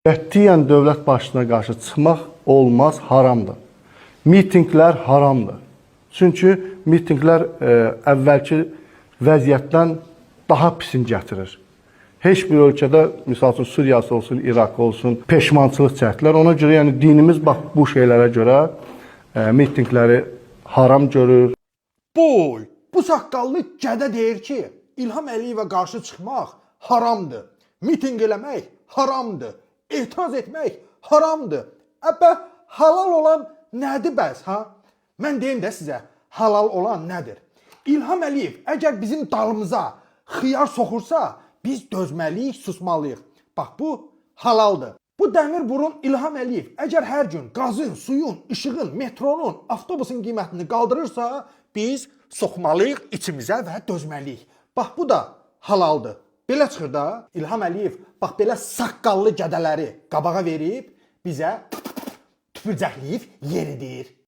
Qətiyyən dövlət başçısına qarşı çıxmaq olmaz, haramdır. Mitinqlər haramdır. Çünki mitinqlər əvvəlki vəziyyətdən daha pisini gətirir. Heç bir ölkədə, misal üçün Suriyası olsun, İraq olsun, peşmançılıq çəkdilər. Ona görə yəni dinimiz bax bu şeylərə görə mitinqləri haram görür. Boy, bu saqqallı gədə deyir ki, İlham Əliyevə qarşı çıxmaq haramdır. Mitinq eləmək haramdır. Etiraz etmək haramdır. Əbə, halal olan nədir bəs, ha? Mən deyim də sizə, halal olan nədir? İlham Əliyev əgər bizim dalımıza xiyar soxursa, biz dözməliyik, susmalıyıq. Bax, bu halaldır. Bu dəmir burun İlham Əliyev əgər hər gün qazın, suyun, işığın, metronun, avtobusun qiymətini qaldırırsa, biz soxmalıyıq içimizə və dözməliyik. Bax, bu da halaldır. Belə çıxır da, İlham Əliyev bax belə saqqallı gədələri qabağa verib bizə tüpürcəkləyib yeridir.